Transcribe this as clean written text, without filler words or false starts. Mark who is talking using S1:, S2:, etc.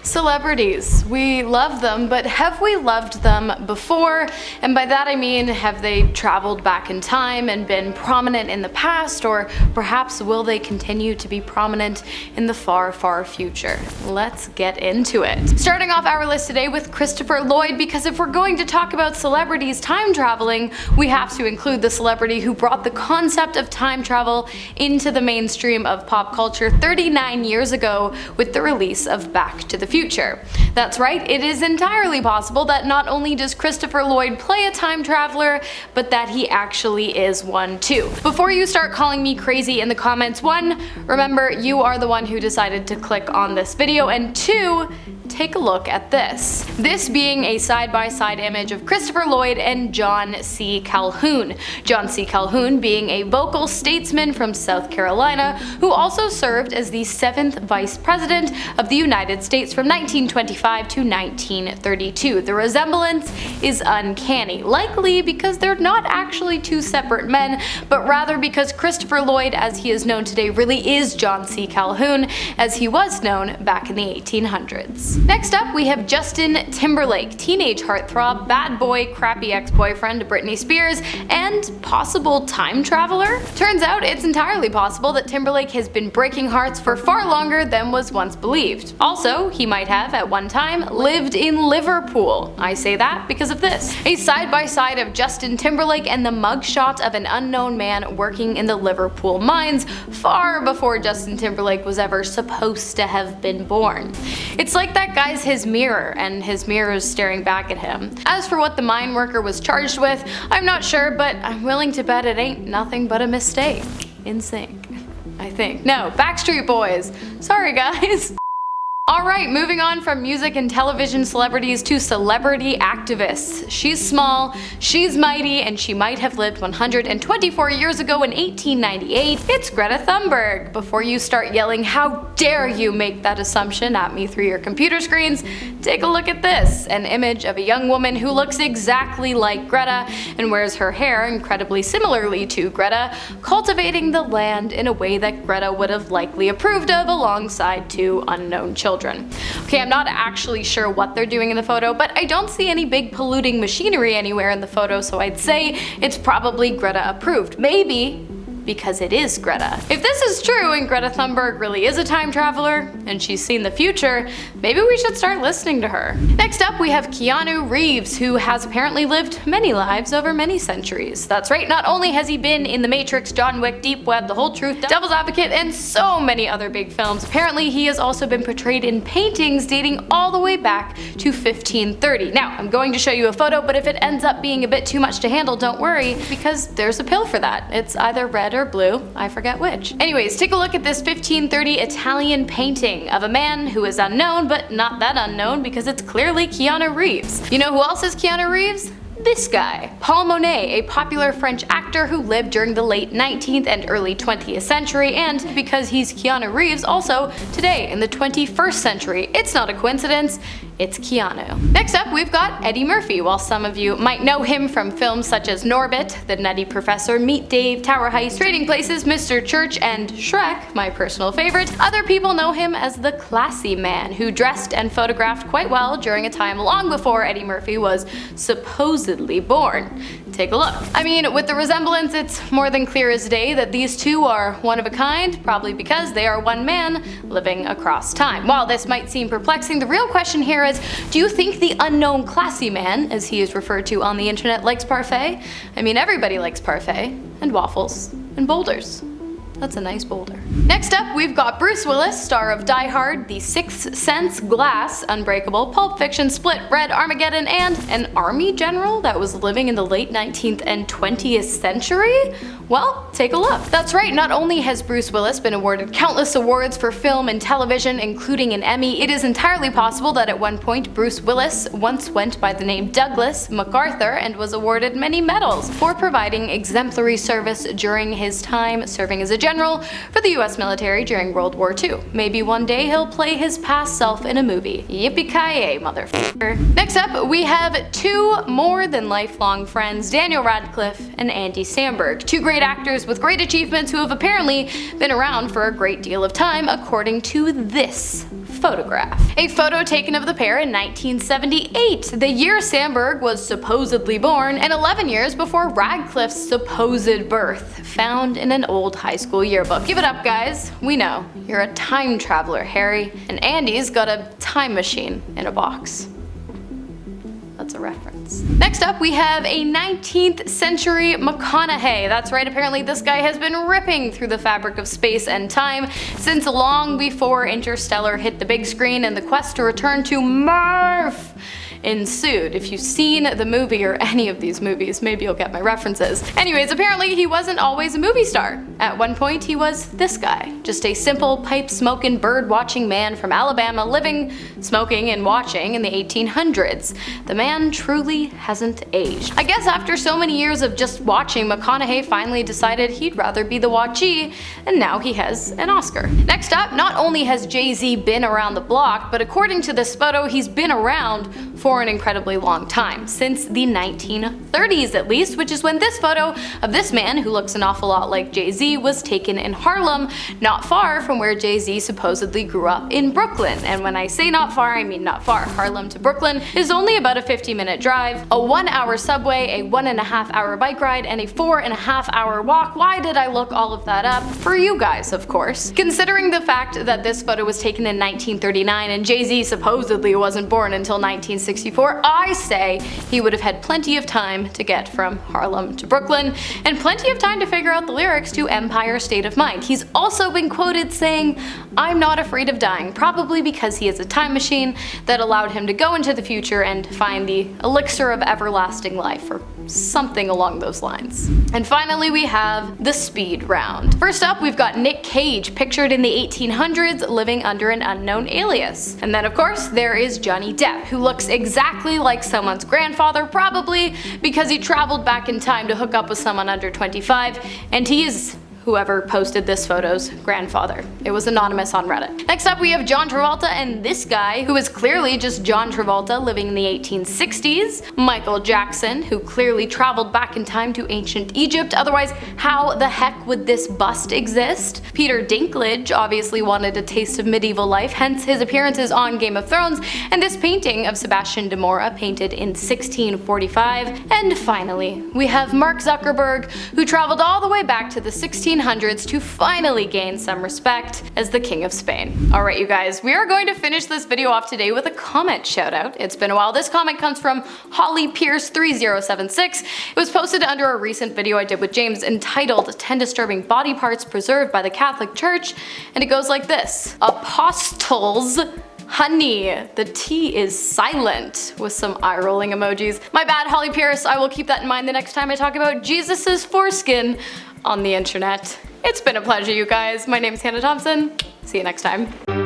S1: Celebrities. We love them, but have we loved them before? And by that I mean, have they traveled back in time and been prominent in the past, or perhaps will they continue to be prominent in the far, far future? Let's get into it. Starting off our list today with Christopher Lloyd, because if we're going to talk about celebrities time traveling, we have to include the celebrity who brought the concept of time travel into the mainstream of pop culture 39 years ago with the release of Back to the Future. That's right, it is entirely possible that not only does Christopher Lloyd play a time traveler, but that he actually is one too. Before you start calling me crazy in the comments, 1, remember you are the one who decided to click on this video, and 2, take a look at this. This being a side-by-side image of Christopher Lloyd and John C. Calhoun. John C. Calhoun being a vocal statesman from South Carolina who also served as the 7th Vice President of the United States from 1925 to 1932. The resemblance is uncanny, likely because they're not actually two separate men, but rather because Christopher Lloyd, as he is known today, really is John C. Calhoun, as he was known back in the 1800s. Next up, we have Justin Timberlake, teenage heartthrob, bad boy, crappy ex-boyfriend to Britney Spears, and possible time traveler? Turns out it's entirely possible that Timberlake has been breaking hearts for far longer than was once believed. Also, he might have, at one time, lived in Liverpool. I say that because of this. A side-by-side of Justin Timberlake and the mugshot of an unknown man working in the Liverpool mines far before Justin Timberlake was ever supposed to have been born. It's like that guy's his mirror, and his mirror is staring back at him. As for what the mine worker was charged with, I'm not sure, but I'm willing to bet it ain't nothing but a mistake. In sync, I think. No, Backstreet Boys. Sorry guys. Alright, moving on from music and television celebrities to celebrity activists. She's small, she's mighty, and she might have lived 124 years ago in 1898. It's Gretta Thunberg. Before you start yelling, "How dare you make that assumption" at me through your computer screens, take a look at this. An image of a young woman who looks exactly like Greta and wears her hair incredibly similarly to Greta, cultivating the land in a way that Greta would have likely approved of alongside 2 unknown children. Okay, I'm not actually sure what they're doing in the photo, but I don't see any big polluting machinery anywhere in the photo, so I'd say it's probably Greta approved. Maybe because it is Greta. If this is true and Greta Thunberg really is a time traveler and she's seen the future, maybe we should start listening to her. Next up, we have Keanu Reeves, who has apparently lived many lives over many centuries. That's right, not only has he been in The Matrix, John Wick, Deep Web, The Whole Truth, Devil's Advocate, and so many other big films, apparently he has also been portrayed in paintings dating all the way back to 1530. Now, I'm going to show you a photo, but if it ends up being a bit too much to handle, don't worry, because there's a pill for that. It's either red or blue, I forget which. Anyways, take a look at this 1530 Italian painting of a man who is unknown, but not that unknown because it's clearly Keanu Reeves. You know who else is Keanu Reeves? This guy, Paul Monet, a popular French actor who lived during the late 19th and early 20th century, and because he's Keanu Reeves, also today in the 21st century. It's not a coincidence, it's Keanu. Next up, we've got Eddie Murphy. While some of you might know him from films such as Norbit, The Nutty Professor, Meet Dave, Tower Heist, Trading Places, Mr. Church, and Shrek, my personal favorite, other people know him as the classy man who dressed and photographed quite well during a time long before Eddie Murphy was supposedly born. Take a look. I mean, with the resemblance, it's more than clear as day that these two are one of a kind, probably because they are one man living across time. While this might seem perplexing, the real question here is, do you think the unknown classy man, as he is referred to on the internet, likes parfait? I mean, everybody likes parfait, and waffles, and boulders. That's a nice boulder. Next up, we've got Bruce Willis, star of Die Hard, The Sixth Sense, Glass, Unbreakable, Pulp Fiction, Split, Red, Armageddon, and an army general that was living in the late 19th and 20th century? Well, take a look. That's right, not only has Bruce Willis been awarded countless awards for film and television, including an Emmy, it is entirely possible that at one point Bruce Willis once went by the name Douglas MacArthur and was awarded many medals for providing exemplary service during his time serving as a general for the US military during World War II. Maybe one day he'll play his past self in a movie. Yippee-ki-yay, motherfucker. Next up, we have 2 more than lifelong friends, Daniel Radcliffe and Andy Samberg, 2 great actors with great achievements who have apparently been around for a great deal of time, according to this photograph. A photo taken of the pair in 1978, the year Samburg was supposedly born, and 11 years before Radcliffe's supposed birth, found in an old high school yearbook. Give it up, guys. We know. You're a time traveler, Harry. And Andy's got a time machine in a box. That's a reference. Next up, we have a 19th century McConaughey. That's right, apparently this guy has been ripping through the fabric of space and time since long before Interstellar hit the big screen and the quest to return to Murph ensued. If you've seen the movie or any of these movies, maybe you'll get my references. Anyways, apparently he wasn't always a movie star. At one point he was this guy, just a simple pipe-smoking, bird-watching man from Alabama living, smoking, and watching in the 1800s. The man truly hasn't aged. I guess after so many years of just watching, McConaughey finally decided he'd rather be the watchee, and now he has an Oscar. Next up, not only has Jay-Z been around the block, but according to this photo, he's been around for an incredibly long time, since the 1930s at least, which is when this photo of this man, who looks an awful lot like Jay-Z, was taken in Harlem, not far from where Jay-Z supposedly grew up in Brooklyn. And when I say not far, I mean not far. Harlem to Brooklyn is only about a 50-minute drive, a 1-hour subway, a 1.5-hour bike ride, and a 4.5-hour walk. Why did I look all of that up? For you guys, of course. Considering the fact that this photo was taken in 1939 and Jay-Z supposedly wasn't born until 1964, I say he would have had plenty of time to get from Harlem to Brooklyn, and plenty of time to figure out the lyrics to Empire State of Mind. He's also been quoted saying, "I'm not afraid of dying," probably because he has a time machine that allowed him to go into the future and find the elixir of everlasting life, or something along those lines. And finally, we have the speed round. First up, we've got Nick Cage, pictured in the 1800s, living under an unknown alias. And then of course, there is Johnny Depp, who looks exactly like someone's grandfather, probably because he traveled back in time to hook up with someone under 25, and he is whoever posted this photo's grandfather. It was anonymous on Reddit. Next up, we have John Travolta and this guy, who is clearly just John Travolta living in the 1860s. Michael Jackson, who clearly traveled back in time to ancient Egypt, otherwise how the heck would this bust exist? Peter Dinklage obviously wanted a taste of medieval life, hence his appearances on Game of Thrones, and this painting of Sebastian de Mora painted in 1645. And finally, we have Mark Zuckerberg, who traveled all the way back to the 1600s to finally gain some respect as the King of Spain. Alright you guys, we are going to finish this video off today with a comment shout out. It's been a while. This comment comes from Holly Pierce 3076. It was posted under a recent video I did with James entitled 10 Disturbing Body Parts Preserved by the Catholic Church, and it goes like this: Apostles honey. The T is silent, with some eye-rolling emojis. My bad, Holly Pierce. I will keep that in mind the next time I talk about Jesus's foreskin on the internet. It's been a pleasure, you guys. My name's Hannah Thompson. See you next time.